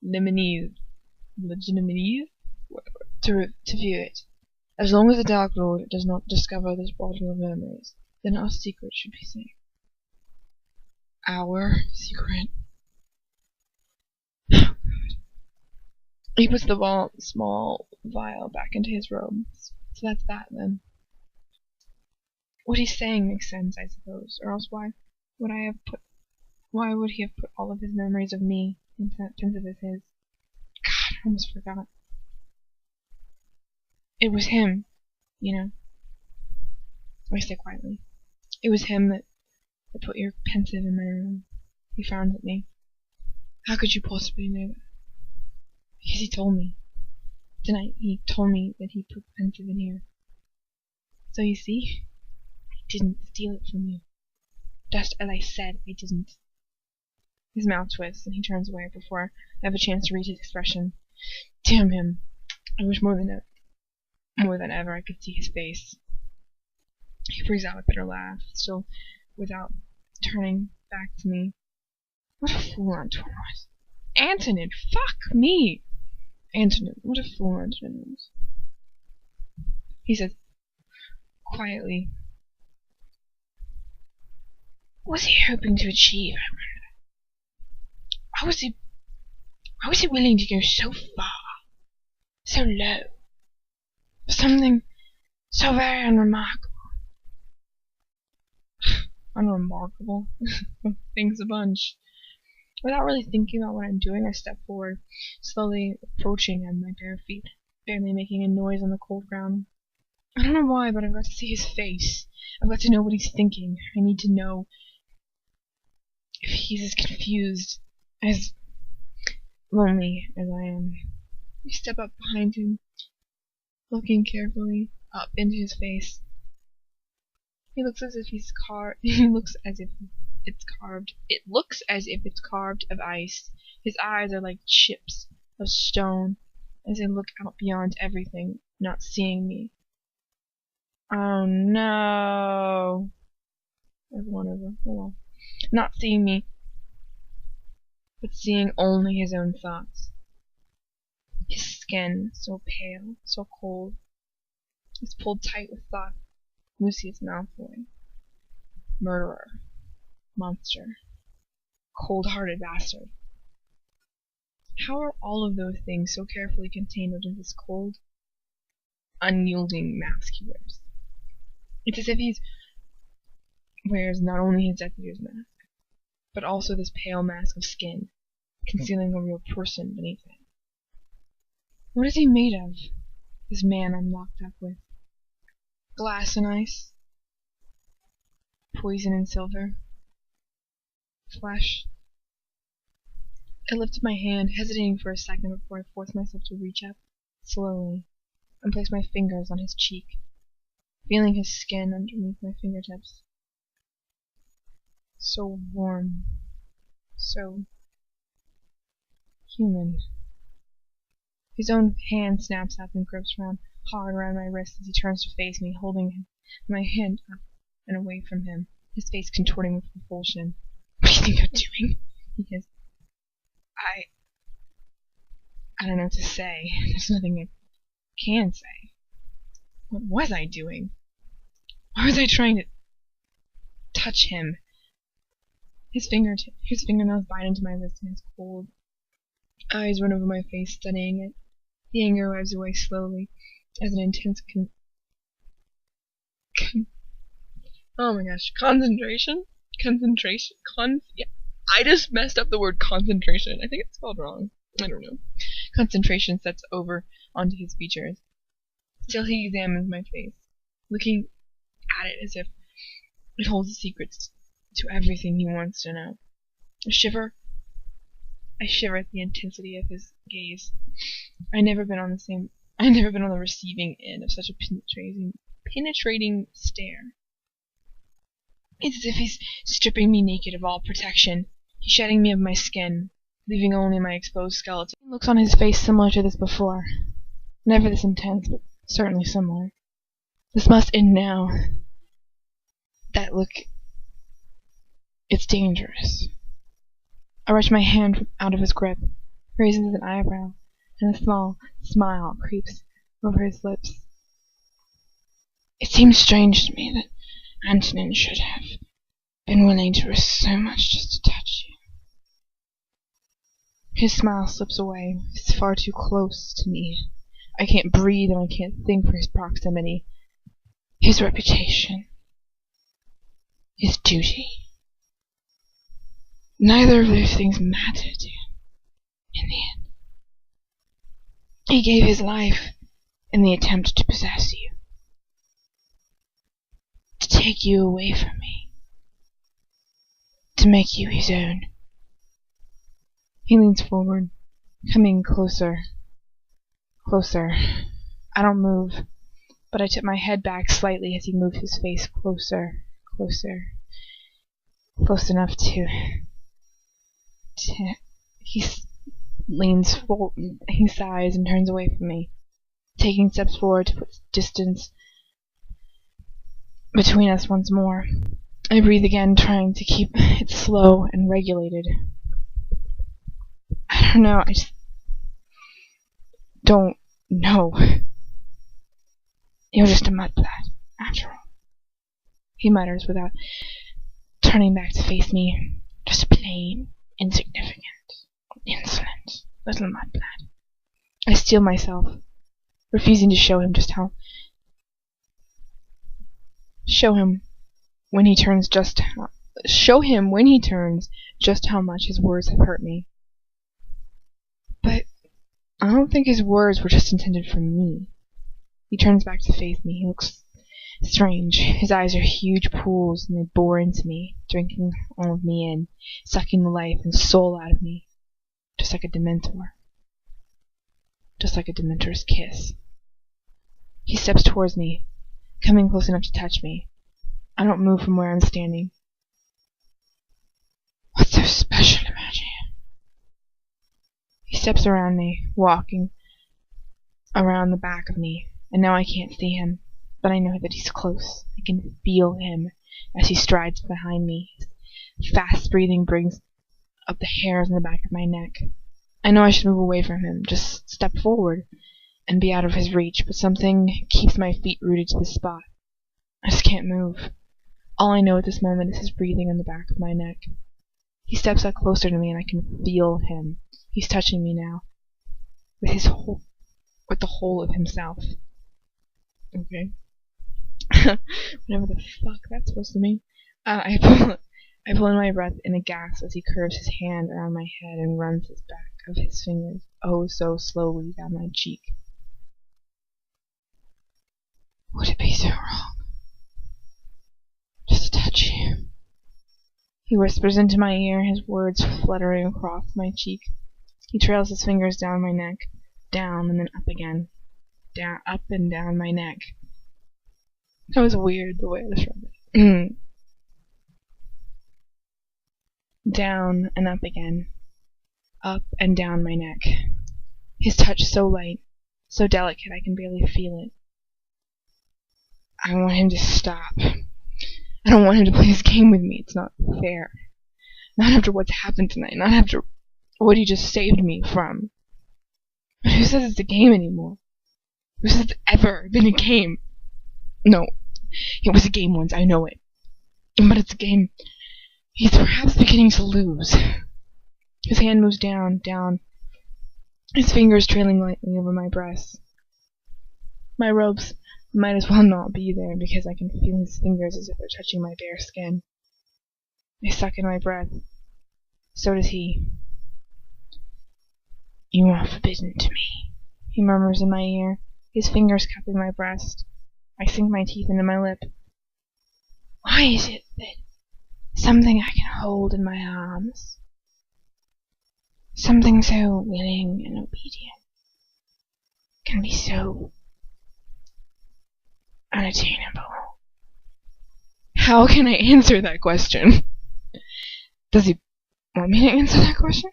legitimities, whatever, to view it. As long as the Dark Lord does not discover this bottle of memories, then our secret should be safe. Our secret. Oh, God. He puts the small vial back into his robe. So that's that, then. What he's saying makes sense, I suppose, or else why would he have put all of his memories of me into that pensive of his? God, I almost forgot. It was him, you know. I say quietly. It was him that put your pensive in my room. He frowned at me. How could you possibly know that? Because he told me. Tonight he told me that he put the pensive in here. So you see, I didn't steal it from you. Just as I said I didn't. His mouth twists and he turns away before I have a chance to read his expression. Damn him. I wish more than ever I could see his face. He breathes out a bitter laugh, still without turning back to me. What a fool Antoine was. Antonin! Fuck me! Antonin, what a fool Antonin was. He says, quietly, what was he hoping to achieve, I wonder? Why was he willing to go so far, so low, for something so very unremarkable? Unremarkable? Things a bunch. Without really thinking about what I'm doing, I step forward, slowly approaching him, my bare feet barely making a noise on the cold ground. I don't know why, but I've got to see his face. I've got to know what he's thinking. I need to know if he's as confused, as lonely as I am. I step up behind him, looking carefully up into his face. He looks as if he's carved. It looks as if it's carved of ice. His eyes are like chips of stone as they look out beyond everything, not seeing me. Oh no! There's one of them. Oh well. Not seeing me, but seeing only his own thoughts. His skin, so pale, so cold, is pulled tight with thought. Lucius Malfoy. Murderer. Monster. Cold-hearted bastard. How are all of those things so carefully contained within this cold, unyielding mask he wears? It's as if he wears not only his Death Eater's mask, but also this pale mask of skin, concealing a real person beneath it. What is he made of, this man I'm locked up with? Glass and ice? Poison and silver? Flesh? I lifted my hand, hesitating for a second before I forced myself to reach up, slowly, and place my fingers on his cheek, feeling his skin underneath my fingertips. So warm. So human. His own hand snaps up and grips hard around my wrist as he turns to face me, holding my hand up and away from him, his face contorting with repulsion. What do you think you're doing? He hissed. I don't know what to say. There's nothing I can say. What was I doing? Why was I trying to touch him? His fingernails bite into my wrist and his cold eyes run over my face, studying it. The anger arrives away slowly, as an intense oh my gosh, concentration? Yeah, I just messed up the word concentration. I think it's spelled wrong. I don't know. Concentration sets over onto his features. Still he examines my face, looking at it as if it holds the secrets to everything he wants to know. I shiver at the intensity of his gaze. I've never been on the receiving end of such a penetrating stare. It's as if he's stripping me naked of all protection. He's shedding me of my skin, leaving only my exposed skeleton. Looks on his face similar to this before. Never this intense, but certainly similar. This must end now. That look... it's dangerous. I wrench my hand out of his grip. raises an eyebrow, and a small smile creeps over his lips. It seems strange to me that Antonin should have been willing to risk so much just to touch you. His smile slips away. It's far too close to me. I can't breathe and I can't think for his proximity. His reputation. His duty. Neither of those things mattered to him in the end. He gave his life in the attempt to possess you. To take you away from me. To make you his own. He leans forward, coming closer. Closer. I don't move, but I tip my head back slightly as he moves his face closer, closer. Close enough to he leans forward, he sighs and turns away from me, taking steps forward to put distance between us once more. I breathe again, trying to keep it slow and regulated. I don't know, I just don't know. You're just a mudblat, after all, he mutters without turning back to face me. Just a plain, insignificant, insolent little mudblat. I steel myself, refusing to show him when he turns just how much his words have hurt me. But I don't think his words were just intended for me. He turns back to face me. He looks strange. His eyes are huge pools, and they bore into me, drinking all of me in, sucking the life and soul out of me, just like a Dementor. Just like a Dementor's kiss. He steps towards me, coming close enough to touch me. I don't move from where I'm standing. What's so special about you? He steps around me, walking around the back of me, and now I can't see him, but I know that he's close. I can feel him as he strides behind me. His fast breathing brings up the hairs on the back of my neck. I know I should move away from him, just step forward and be out of his reach, but something keeps my feet rooted to the spot. I just can't move. All I know at this moment is his breathing on the back of my neck. He steps up closer to me and I can feel him. He's touching me now, with the whole of himself. Okay. Whatever the fuck that's supposed to mean. I pull in my breath in a gasp as he curves his hand around my head and runs his back of his fingers oh so slowly down my cheek. Would it be so wrong? Just to touch you. He whispers into my ear, his words fluttering across my cheek. He trails his fingers down my neck, down and then up again. Down, up and down my neck. That was weird the way I described it. Down and up again. Up and down my neck. His touch so light, so delicate I can barely feel it. I want him to stop. I don't want him to play this game with me. It's not fair. Not after what's happened tonight. Not after what he just saved me from. But who says it's a game anymore? Who says it's ever been a game? No. It was a game once, I know it. But it's a game he's perhaps beginning to lose. His hand moves down, down. His fingers trailing lightly over my breast. My robes might as well not be there because I can feel his fingers as if they're touching my bare skin. I suck in my breath. So does he. You are forbidden to me, he murmurs in my ear, his fingers cupping my breast. I sink my teeth into my lip. Why is it that something I can hold in my arms, something so willing and obedient, can be so unattainable? How can I answer that question? Does he want me to answer that question?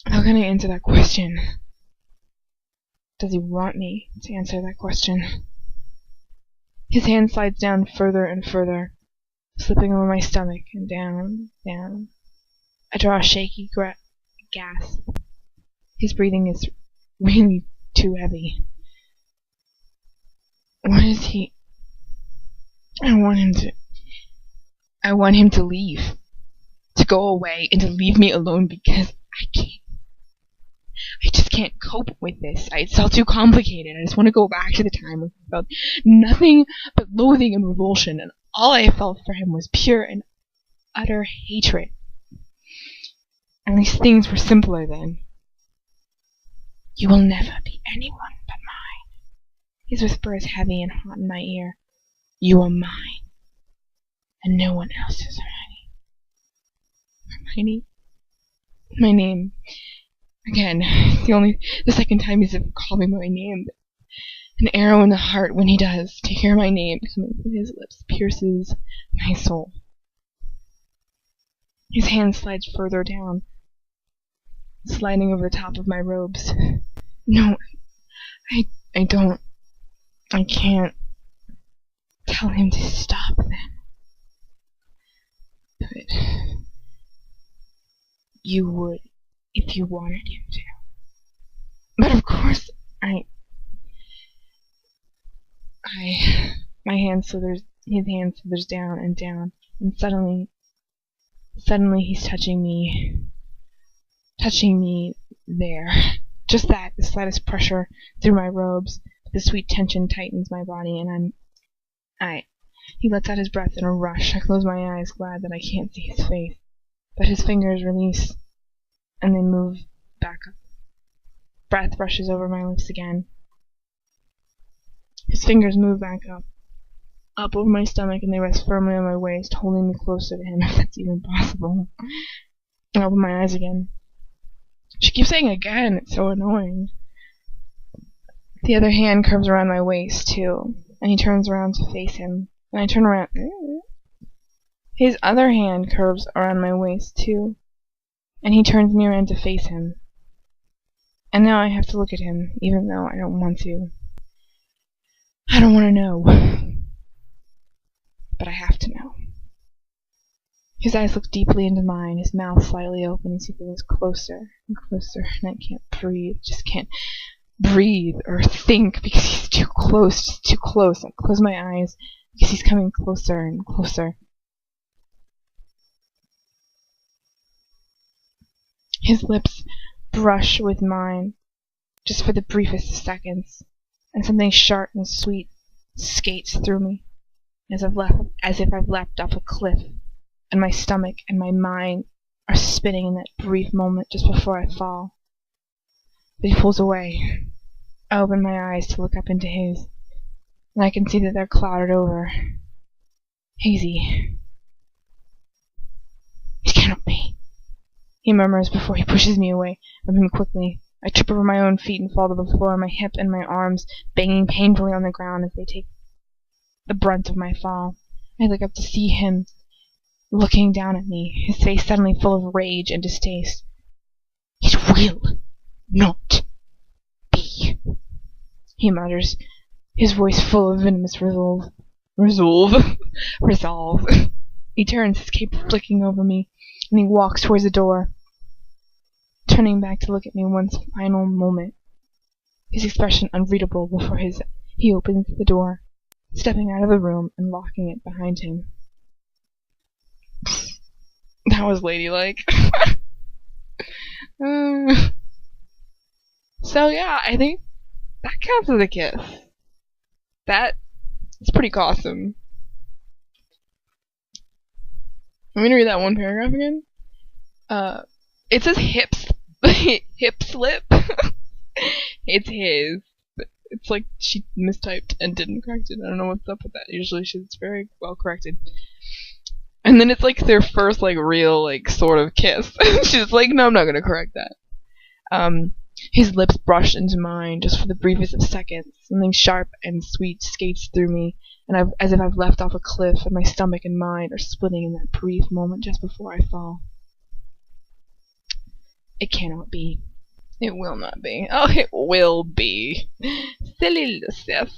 How can I answer that question? Does he want me to answer that question? His hand slides down further and further, slipping over my stomach and down, down. I draw a shaky gasp. His breathing is really too heavy. What is he? I want him to leave. To go away and to leave me alone because I just can't cope with this. It's all too complicated. I just want to go back to the time when I felt nothing but loathing and revulsion, and all I felt for him was pure and utter hatred. At least things were simpler then. You will never be anyone but mine. His whisper is heavy and hot in my ear. You are mine, and no one else's, Hermione. Hermione? My name. Again, the second time he's ever called me by my name. An arrow in the heart when he does. To hear my name coming from his lips pierces my soul. His hand slides further down, sliding over the top of my robes. No, I don't. I can't tell him to stop them. But you would if you wanted him to. But of course, my hand slithers, his hand slithers down, and suddenly he's touching me there. Just that, the slightest pressure through my robes, the sweet tension tightens my body, and he lets out his breath in a rush. I close my eyes, glad that I can't see his face, but his fingers release, and they move back up. Breath rushes over my lips again. His fingers move back up over my stomach, and they rest firmly on my waist, holding me closer to him, if that's even possible. I open my eyes again. She keeps saying again, it's so annoying. The other hand curves around my waist, too, and he turns around to face him. And I turn around. His other hand curves around my waist, too, and he turns me around to face him. And now I have to look at him, even though I don't want to. I don't want to know. But I have to know. His eyes look deeply into mine, his mouth slightly open as he goes closer and closer, and I can't breathe, just can't breathe or think because he's too close, just too close. I close my eyes because he's coming closer and closer. His lips brush with mine, just for the briefest of seconds, and something sharp and sweet skates through me, as if I've leapt off a cliff, and my stomach and my mind are spinning in that brief moment just before I fall. But he pulls away. I open my eyes to look up into his, and I can see that they're clouded over. Hazy. It cannot be, he murmurs before he pushes me away from him quickly. I trip over my own feet and fall to the floor, my hip and my arms banging painfully on the ground as they take the brunt of my fall. I look up to see him looking down at me, his face suddenly full of rage and distaste. It will not be, he mutters, his voice full of venomous resolve. Resolve. He turns, his cape flicking over me, and he walks towards the door, turning back to look at me one final moment, his expression unreadable before he opens the door, stepping out of the room and locking it behind him. That was ladylike. So yeah, I think that counts as a kiss. It's pretty awesome. I'm gonna read that one paragraph again. It says hip slip. It's his. But it's like she mistyped and didn't correct it. I don't know what's up with that. Usually she's very well corrected. And then it's like their first like real like sort of kiss. She's like, no, I'm not gonna correct that. His lips brushed into mine just for the briefest of seconds. Something sharp and sweet skates through me, and as if I've leapt off a cliff, and my stomach and mind are splitting in that brief moment just before I fall. It cannot be. It will not be. Oh, it will be. Silly Lucius.